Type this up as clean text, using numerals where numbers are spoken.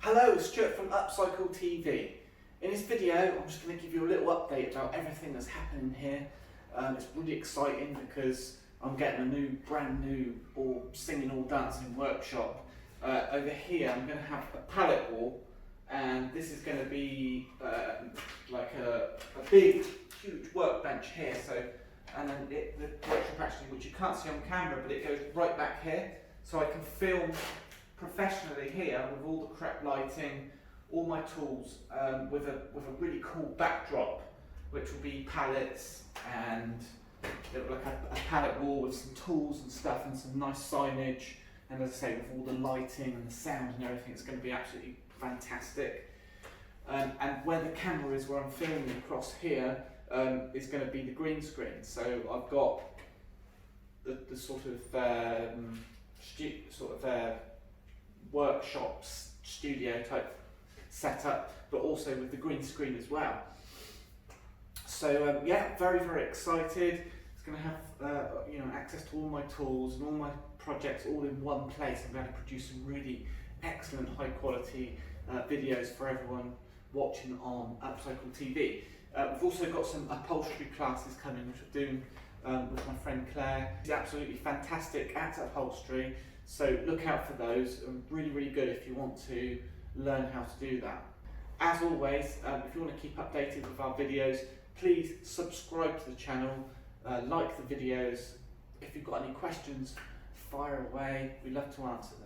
Hello, Stuart from Upcycle TV. In this video, I'm just going to give you a little update about everything that's happening here. It's really exciting because I'm getting a brand new, all singing, all dancing workshop. Over here, I'm going to have a pallet wall, and this is going to be like a big, huge workbench here. And then the workshop actually, which you can't see on camera, but it goes right back here, so I can film professionally here with all the correct lighting, all my tools, with a really cool backdrop, which will be pallets and like a pallet wall with some tools and stuff and some nice signage. And as I say, with all the lighting and the sound and everything, it's going to be absolutely fantastic. And where the camera is, where I'm filming across here, is going to be the green screen. So I've got the sort of workshops, studio type setup, but also with the green screen as well. So yeah, very, very excited. It's going to have access to all my tools and all my projects all in one place. I'm going to produce some really excellent, high quality videos for everyone watching on Upcycle TV. We've also got some upholstery classes coming, which we're doing with my friend Claire. She's absolutely fantastic at upholstery, so look out for those. Really, really good if you want to learn how to do that. As always, if you want to keep updated with our videos, please subscribe to the channel, like the videos. If you've got any questions, fire away. We'd love to answer them.